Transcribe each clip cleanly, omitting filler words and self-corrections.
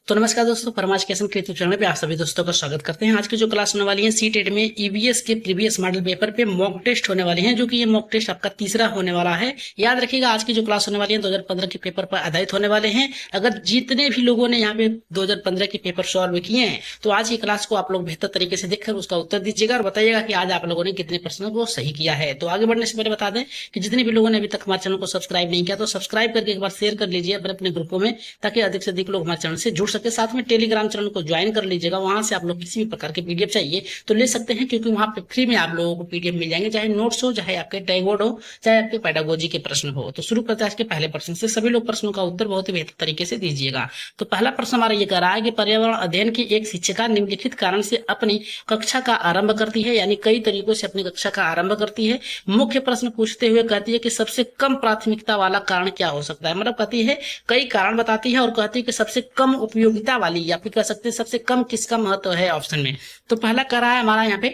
तो नमस्कार दोस्तों, परमा एजुकेशन के यूट्यूब चैनल पे आप सभी दोस्तों का स्वागत करते हैं। आज की जो क्लास होने वाली है सीटेट में ईवीएस के प्रीवियस मॉडल पेपर पे मॉक टेस्ट होने वाले हैं, जो कि ये मॉक टेस्ट आपका तीसरा होने वाला है। याद रखिएगा, आज की जो क्लास होने वाली है 2015 के पेपर पर आधारित होने वाले हैं। अगर जितने भी लोगों ने यहाँ पे 2015 के पेपर सॉल्व किए हैं तो आज की क्लास को आप लोग बेहतर तरीके से देखकर उसका उत्तर दीजिएगा और बताइएगा कि आज आप लोगों ने कितने प्रश्नों को सही किया है। तो आगे बढ़ने से पहले बता दें कि जितने भी लोगों ने अभी तक हमारे चैनल को सब्सक्राइब नहीं किया तो सब्सक्राइब करके एक बार शेयर कर लीजिए अपने ग्रुपों में, ताकि अधिक से अधिक लोग हमारे चैनल से जुड़ सके। साथ में टेलीग्राम चैनल को ज्वाइन कर लीजिएगा, वहां से आप लोग किसी भी प्रकार के पीडीएफ चाहिए तो ले सकते हैं, क्योंकि वहां पे फ्री में आप लोगों को पीडीएफ मिल जाएंगे, चाहे नोट्स हो, चाहे आपके टैगवर्ड हो, चाहे आपके पेडागोजी के प्रश्न हो। तो शुरू करते हैं आज के पहले प्रश्न से। सभी लोग प्रश्नों का उत्तर बहुत ही बेहतर तरीके से दीजिएगा। तो पहला प्रश्न हमारा ये कह रहा है कि पर्यावरण अध्ययन की एक शिक्षिका निम्नलिखित कारण से अपनी कक्षा का आरंभ करती है, यानी कई तरीकों से अपनी कक्षा का आरंभ करती है। मुख्य प्रश्न पूछते हुए कहती है कि सबसे कम प्राथमिकता वाला कारण क्या हो सकता है। मतलब कहती है, कई कारण बताती है और कहती है कि सबसे कम उपयोगिता वाली, या फिर कह सकते हैं सबसे कम किसका महत्व है ऑप्शन में। तो पहला कह रहा है हमारा यहाँ पे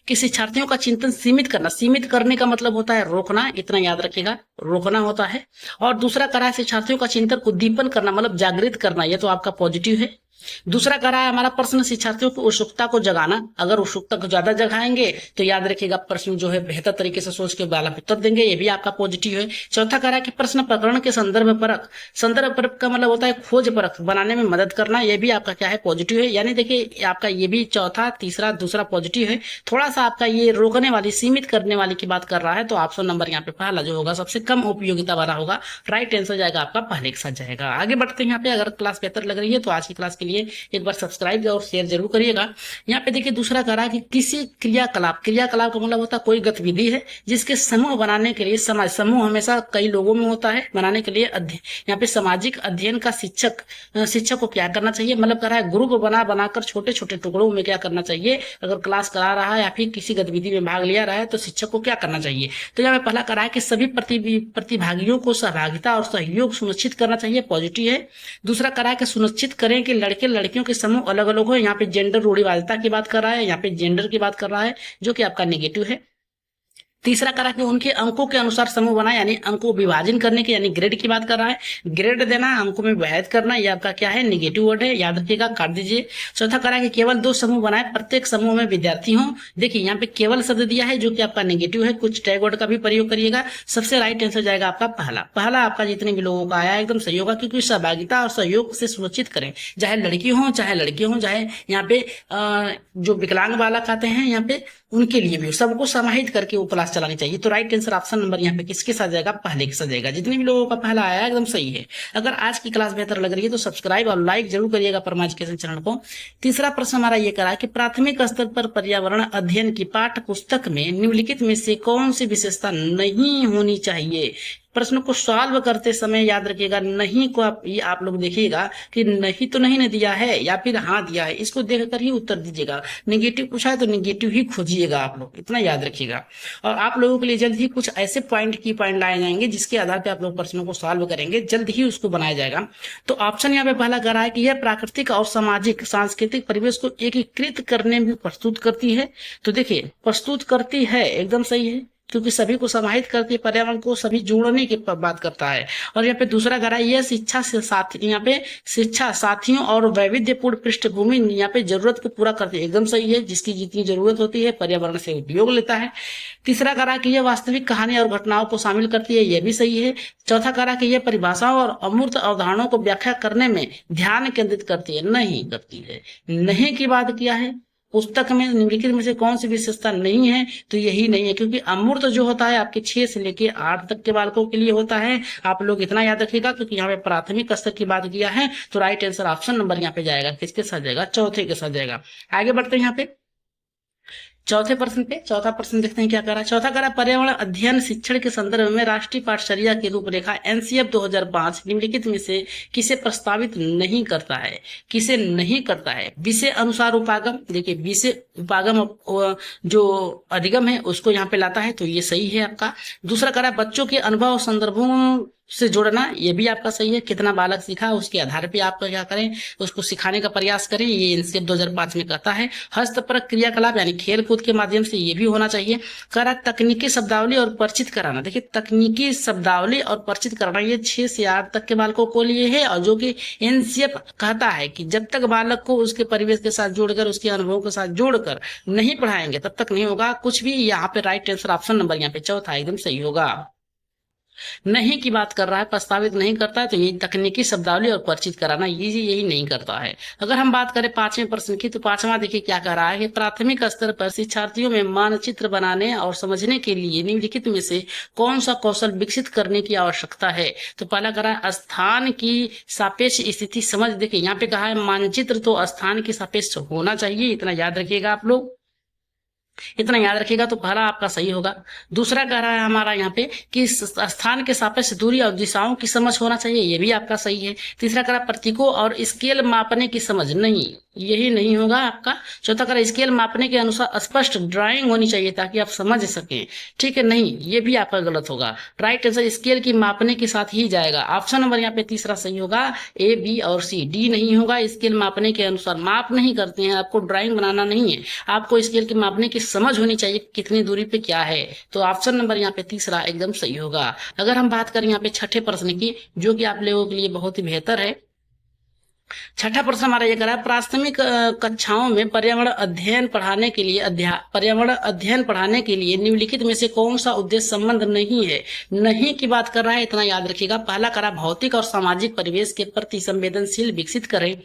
कि शिक्षार्थियों का चिंतन सीमित करना। सीमित करने का मतलब होता है रोकना, इतना याद रखिएगा, रोकना होता है। और दूसरा कह रहा है शिक्षार्थियों का चिंतन उद्दीपन करना, मतलब जागृत करना, यह तो आपका पॉजिटिव है। दूसरा कह रहा है हमारा प्रश्न शिक्षार्थियों की उत्सुकता को जगाना। अगर उत्सुकता को ज्यादा जगाएंगे तो याद रखिएगा प्रश्न जो है बेहतर तरीके से सोच के वाला उत्तर देंगे, ये भी आपका पॉजिटिव है। चौथा कह रहा है कि प्रश्न प्रकरण के संदर्भ परक। संदर्भ परक का मतलब होता है खोज परक बनाने में मदद करना, ये भी आपका क्या है, पॉजिटिव है। यानी देखिए आपका ये भी चौथा, तीसरा, दूसरा पॉजिटिव है। थोड़ा सा आपका ये रोकने वाली, सीमित करने वाली की बात कर रहा है, तो ऑप्शन नंबर यहाँ पे पहला जो होगा सबसे कम उपयोगिता वाला होगा। राइट आंसर जाएगा आपका पहले के साथ जाएगा। आगे बढ़ते हैं। यहाँ पे अगर क्लास बेहतर लग रही है तो आज की क्लास के लिए एक बार सब्सक्राइब और शेयर जरूर करिएगा। यहाँ पे देखिए दूसरा कह रहा है कि किसी क्रियाकलाप, क्रियाकलाप का मतलब होता है कोई गतिविधि है जिसके समूह बनाने के लिए, समाज समूह हमेशा कई लोगों में होता है, बनाने के लिए अध्ययन, यहाँ पे सामाजिक अध्ययन का शिक्षक को क्या करना चाहिए। मतलब कह रहा है ग्रुप बनाकर छोटे छोटे टुकड़ों में क्या करना चाहिए। अगर क्लास करा रहा है या फिर किसी गतिविधि में भाग लिया रहा है तो शिक्षक को क्या करना चाहिए। तो यहाँ पे पहला कह रहा है कि सभी प्रतिभागियों को सहभागिता और सहयोग सुनिश्चित करना चाहिए, पॉजिटिव है। दूसरा कह रहा है कि सुनिश्चित करें कि लड़के लड़कियों के समूह अलग अलग हो। यहाँ पे जेंडर रूढ़िवादिता की बात कर रहा है, यहाँ पे जेंडर की बात कर रहा है, जो कि आपका नेगेटिव है। तीसरा करा कि उनके अंकों के अनुसार समूह बनाए, यानी अंकों विभाजन करने की, यानी ग्रेड की बात कर रहा है। ग्रेड देना, अंकों में विभाजित करना, ये आपका क्या है, नेगेटिव वर्ड है, याद रखिएगा, काट दीजिए। चौथा करा कि केवल 2 समूह बनाए, प्रत्येक समूह में विद्यार्थी हों। देखिए यहाँ पे केवल शब्द दिया है, जो कि आपका नेगेटिव है। कुछ टैग वर्ड का भी प्रयोग करिएगा। सबसे राइट आंसर जाएगा आपका पहला आपका जितने भी लोगों का आया एकदम सही होगा, क्योंकि सहभागिता और सहयोग से सुनिश्चित करें, चाहे लड़की हो चाहे लड़के हों, चाहे यहाँ पे जो विकलांग बालक आते हैं यहाँ पे उनके लिए भी सबको समाहित करके वो क्लास चलानी चाहिए। तो राइट आंसर ऑप्शन नंबर यहाँ पे किसके साथ जाएगा, पहले के साथ जाएगा। जितने भी लोगों का पहला आया एकदम सही है। अगर आज की क्लास बेहतर लग रही है तो सब्सक्राइब और लाइक जरूर करिएगा परमा एजुकेशन चैनल को। तीसरा प्रश्न हमारा ये करा कि प्राथमिक स्तर पर पर्यावरण अध्ययन की पाठ्य पुस्तक में निम्नलिखित में से कौन सी विशेषता नहीं होनी चाहिए। प्रश्न को सॉल्व करते समय याद रखिएगा, नहीं को आप लोग देखिएगा कि नहीं तो नहीं ने दिया है या फिर हाँ दिया है, इसको देखकर ही उत्तर दीजिएगा। नेगेटिव पूछा है तो नेगेटिव ही खोजिएगा आप लोग, इतना याद रखिएगा। और आप लोगों के लिए जल्द ही कुछ ऐसे की पॉइंट लाए जाएंगे जिसके आधार पर आप लोग प्रश्नों को सॉल्व करेंगे, जल्द ही उसको बनाया जाएगा। तो ऑप्शन यहाँ पे पहला कर रहा है कि यह प्राकृतिक और सामाजिक सांस्कृतिक परिवेश को एकीकृत करने में प्रस्तुत करती है। तो देखिए प्रस्तुत करती है एकदम सही है, क्योंकि सभी को समाहित करके पर्यावरण को सभी जोड़ने की बात करता है। और यहाँ पे दूसरा कह रहा है यह शिक्षा से साथ, यहाँ पे शिक्षा साथियों और वैविध्यपूर्ण पृष्ठभूमि यहाँ पे जरूरत को पूरा करती है, एकदम सही है। जिसकी जितनी जरूरत होती है पर्यावरण से उपयोग लेता है। तीसरा कह रहा है कि यह वास्तविक कहानी और घटनाओं को शामिल करती है, यह भी सही है। चौथा कह रहा है कि यह परिभाषाओं और अमूर्त अवधारणाओं को व्याख्या करने में ध्यान केंद्रित करती है, नहीं करती है। नहीं की बात किया है, पुस्तक में निम्नलिखित में से कौन सी विशेषता नहीं है, तो यही नहीं है, क्योंकि अमूर्त जो होता है आपके 6 से लेके 8 तक के बालकों के लिए होता है। आप लोग इतना याद रखिएगा, क्योंकि यहाँ पे प्राथमिक स्तर की बात किया है। तो राइट आंसर ऑप्शन नंबर यहाँ पे जाएगा, किसके साथ जाएगा, चौथे के साथ जाएगा। आगे बढ़ते हैं यहाँ पे चौथे प्रश्न पे। चौथा प्रश्न देखते हैं क्या करा। चौथा करा पर्यावरण अध्ययन शिक्षण के संदर्भ में राष्ट्रीय पाठचर्या की रूपरेखा एनसीएफ 2005 निम्नलिखित में से किसे प्रस्तावित नहीं करता है, किसे नहीं करता है। विषय अनुसार उपागम, देखिए विषय उपागम जो अधिगम है उसको यहाँ पे लाता है, तो ये सही है आपका। दूसरा करा बच्चों के अनुभव संदर्भों से जोड़ना, ये भी आपका सही है। कितना बालक सीखा उसके आधार पे आप क्या करें, उसको सिखाने का प्रयास करें, ये इनस्केप 2005 में कहता है। हस्तपरक क्रियाकलाप यानी खेल कूद के माध्यम से, ये भी होना चाहिए। करा तकनीकी शब्दावली और परिचित कराना। देखिए तकनीकी शब्दावली और परिचित कराना ये 6 से 8 तक के बालकों को लिए है, और जो कि एनसीएफ कहता है कि जब तक बालक को उसके परिवेश के साथ जोड़कर, उसके अनुभवों के साथ जोड़कर नहीं पढ़ाएंगे तब तक नहीं होगा कुछ भी। यहाँ पे राइट आंसर ऑप्शन नंबर यहाँ पे चौथा एकदम सही होगा। नहीं की बात कर रहा है, प्रस्तावित नहीं करता है, तो ये तकनीकी शब्दावली और परिचित कराना यही नहीं करता है। अगर हम बात करें 5वें प्रश्न की, तो 5वां देखिए क्या कह रहा है कि प्राथमिक स्तर पर शिक्षार्थियों में मानचित्र बनाने और समझने के लिए निम्नलिखित में से कौन सा कौशल विकसित करने की आवश्यकता है। तो पहला कह रहा है स्थान की सापेक्ष स्थिति समझ। देखिए यहाँ पे कहा है मानचित्र तो स्थान के सापेक्ष होना चाहिए, इतना याद रखिएगा आप लोग, इतना याद रखिएगा तो पहला आपका सही होगा। दूसरा कह रहा है हमारा यहाँ पे कि स्थान के सापेक्ष दूरी और दिशाओं की समझ होना चाहिए, ये भी आपका सही है। तीसरा कह रहा प्रतीकों और स्केल मापने की समझ, नहीं यही नहीं होगा आपका। चौथा कह रहा स्केल मापने के अनुसार स्पष्ट ड्राइंग होनी चाहिए ताकि आप समझ सकें, ठीक है, नहीं ये भी आपका गलत होगा। राइट आंसर स्केल की मापने के साथ ही जाएगा। ऑप्शन नंबर यहाँ पे तीसरा सही होगा, ए बी और सी। डी नहीं होगा, स्केल मापने के अनुसार माप नहीं करते हैं, आपको ड्राइंग बनाना नहीं है, आपको स्केल के मापने की समझ होनी चाहिए कितनी दूरी पे क्या है। तो ऑप्शन नंबर यहाँ पे तीसरा एकदम सही होगा। अगर हम बात करें यहाँ पे छठे प्रश्न की, जो कि आप लोगों के लिए बहुत ही बेहतर है। छठा प्रश्न हमारा ये करा प्राथमिक कक्षाओं में पर्यावरण अध्ययन पढ़ाने के लिए निम्नलिखित में से कौन सा उद्देश्य संबंध नहीं है। नहीं की बात कर रहा है, इतना याद रखिएगा। पहला करा भौतिक और सामाजिक परिवेश के प्रति संवेदनशील विकसित करें।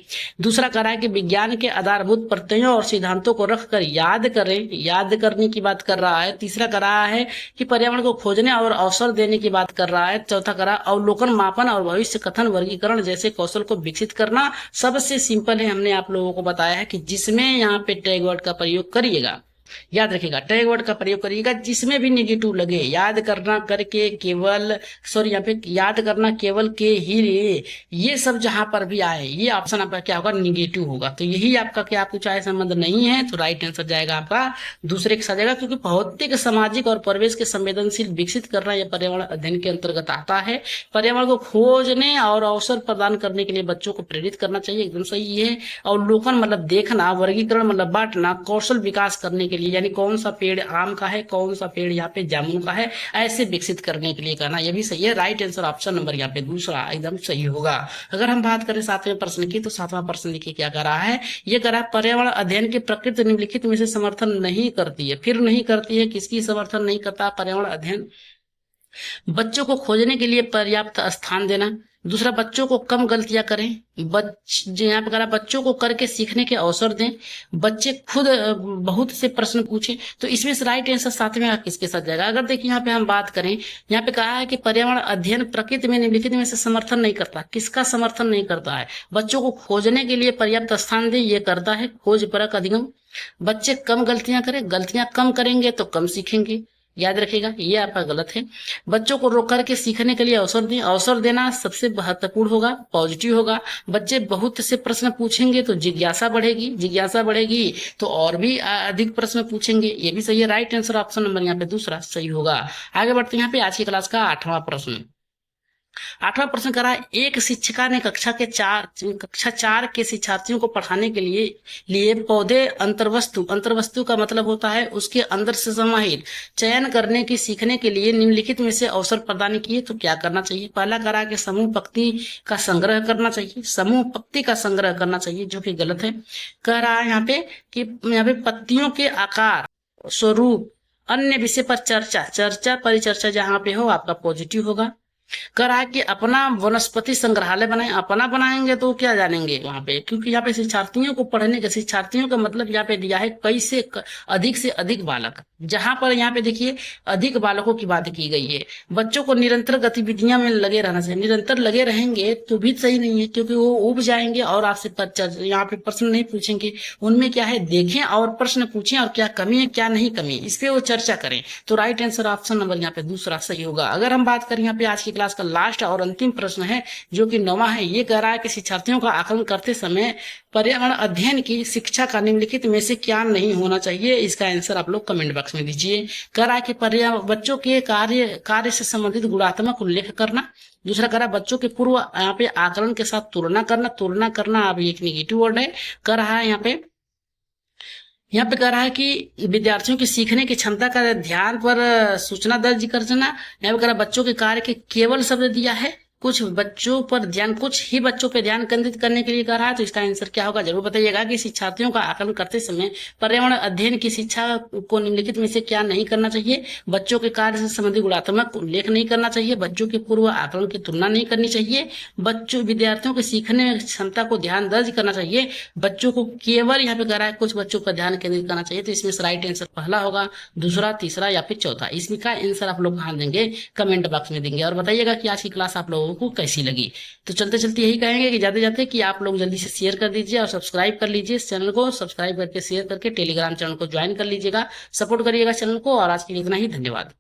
दूसरा करा कि विज्ञान के आधारभूत प्रत्ययों और सिद्धांतों को रखकर याद करें, याद करने की बात कर रहा है। तीसरा कर रहा है कि पर्यावरण को खोजने और अवसर देने की बात कर रहा है। चौथा करा अवलोकन, मापन और भविष्य कथन, वर्गीकरण जैसे कौशल को विकसित करना। सबसे सिंपल है, हमने आप लोगों को बताया है कि जिसमें यहाँ पे टैग वर्ड का प्रयोग करिएगा, याद रखिएगा टैग वर्ड का प्रयोग करिएगा, जिसमें भी नेगेटिव लगे, याद करना करके केवल, सॉरी यहाँ पे याद करना केवल के ही, ये सब जहां पर भी आए ये ऑप्शन आपका क्या होगा, निगेटिव होगा। तो यही आपका क्या आपको चाहे संबंध नहीं है, तो राइट आंसर जाएगा आपका दूसरे के साथ जाएगा, क्योंकि भौतिक, सामाजिक और परिवेश के संवेदनशील विकसित करना यह पर्यावरण अध्ययन के अंतर्गत आता है। पर्यावरण को खोजने और अवसर प्रदान करने के लिए बच्चों को प्रेरित करना चाहिए, एकदम सही है। अवलोकन मतलब देखना, वर्गीकरण मतलब बांटना, कौशल विकास करने के लिए, यानी कौन सा पेड़ आम का है, कौन सा पेड़ यहाँ पे जामुन का है, ऐसे विकसित करने के लिए करना, यह भी सही है। राइट आंसर ऑप्शन नंबर यहाँ पे दूसरा एकदम सही होगा। अगर हम बात करें 7वें प्रश्न की, तो 7वां प्रश्न देखिए क्या कर रहा है, ये कर रहा है पर्यावरण अध्ययन की प्रकृति निम्नलिखित में से समर्थन नहीं करती है। फिर नहीं करती है, किसकी समर्थन नहीं करता पर्यावरण अध्ययन? बच्चों को खोजने के लिए पर्याप्त स्थान देना। दूसरा, बच्चों को कम गलतियां करें। यहाँ पे कहा बच्चों को करके सीखने के अवसर दें। बच्चे खुद बहुत से प्रश्न पूछें। तो इसमें से राइट आंसर 7वें किसके साथ जाएगा? अगर देखिए यहाँ पे हम बात करें, यहाँ पे कहा है कि पर्यावरण अध्ययन प्रकृति में निम्नलिखित में से समर्थन नहीं करता। किसका समर्थन नहीं करता है? बच्चों को खोजने के लिए पर्याप्त स्थान दें, ये करता है खोज परक अधिगम। बच्चे कम गलतियां करें, गलतियां कम करेंगे तो कम सीखेंगे, याद रखिएगा, ये आपका गलत है। बच्चों को रोक करके सीखने के लिए अवसर दें, अवसर देना सबसे महत्वपूर्ण होगा, पॉजिटिव होगा। बच्चे बहुत से प्रश्न पूछेंगे तो जिज्ञासा बढ़ेगी, जिज्ञासा बढ़ेगी तो और भी अधिक प्रश्न पूछेंगे, ये भी सही है। राइट आंसर ऑप्शन नंबर यहाँ पे दूसरा सही होगा। आगे बढ़ते हैं यहाँ पे आज की क्लास का 8वां प्रश्न। 8वां प्रश्न करा, एक शिक्षिका ने कक्षा 4 के शिक्षार्थियों को पढ़ाने के लिए पौधे अंतर्वस्तु का मतलब होता है उसके अंदर से समाहित चयन करने की सीखने के लिए निम्नलिखित में से अवसर प्रदान किए, तो क्या करना चाहिए? पहला करा कि समूह पंक्ति का संग्रह करना चाहिए, समूह पंक्ति का संग्रह करना चाहिए, जो कि गलत है। कह रहा है यहाँ पे कि यहाँ पे पत्तियों के आकार, स्वरूप, अन्य विषय पर चर्चा परिचर्चा जहां पे हो आपका पॉजिटिव होगा। कर रहा है कि अपना वनस्पति संग्रहालय बनाए। अपना बनाएंगे तो क्या जानेंगे वहां पे, क्योंकि यहाँ पे शिक्षार्थियों को पढ़ने के, शिक्षार्थियों का मतलब यहाँ पे दिया है कई से अधिक बालक, जहां पर यहाँ पे देखिए अधिक बालकों की बात की गई है। बच्चों को निरंतर गतिविधियां में लगे रहना चाहिए। निरंतर लगे रहेंगे तो भी सही नहीं है, क्योंकि वो उब जाएंगे और आपसे यहाँ पे प्रश्न नहीं पूछेंगे। उनमें क्या है, देखें और प्रश्न पूछें और क्या कमी है क्या नहीं कमी, इस पे वो चर्चा करें। तो राइट आंसर ऑप्शन नंबर यहाँ पे दूसरा सही होगा। अगर हम बात करें यहाँ पे आज की क्लास का लास्ट और अंतिम प्रश्न है जो कि 9वां है। ये कह रहा है कि शिक्षार्थियों का आकलन करते समय पर्यावरण अध्ययन की शिक्षा का निम्नलिखित में से क्या नहीं होना चाहिए। इसका आंसर आप लोग कमेंट बॉक्स में दीजिए। कह रहा है कि पर्यावरण बच्चों के कार्य से संबंधित गुणात्मक उल्लेख करना। दूसरा कह रहा है बच्चों के पूर्व यहाँ पे आकलन के साथ तुलना करना अभी एक नेगेटिव वर्ड है। कह रहा है यहाँ पे कह रहा है कि विद्यार्थियों की सीखने की क्षमता का ध्यान पर सूचना दर्ज करना। यहाँ पे कह रहा है बच्चों के कार्य के केवल शब्द दिया है, कुछ ही बच्चों पर ध्यान केंद्रित करने के लिए कह रहा है। तो इसका आंसर क्या होगा जरूर बताइएगा। कि शिक्षार्थियों का आकलन करते समय पर्यावरण अध्ययन की शिक्षा को निम्नलिखित में से क्या नहीं करना चाहिए। बच्चों के कार्य से संबंधित गुणात्मक उल्लेख नहीं करना चाहिए, बच्चों के पूर्व आकलन की तुलना नहीं करनी चाहिए, विद्यार्थियों के सीखने क्षमता को ध्यान दर्ज करना चाहिए, बच्चों को केवल यहाँ पे कह रहा है कुछ बच्चों पर ध्यान केंद्रित करना चाहिए। तो इसमें से राइट आंसर पहला होगा, दूसरा, तीसरा या फिर चौथा। इसमें का आंसर आप लोग कहाँ देंगे कमेंट बॉक्स में देंगे और बताइएगा कि आज की क्लास आप लोगों को कैसी लगी। तो चलते चलते यही कहेंगे कि जाते जाते कि आप लोग जल्दी से शेयर कर दीजिए और सब्सक्राइब कर लीजिए इस चैनल को। सब्सक्राइब करके शेयर करके टेलीग्राम चैनल को ज्वाइन कर लीजिएगा, सपोर्ट करिएगा चैनल को। और आज के लिए इतना ही, धन्यवाद।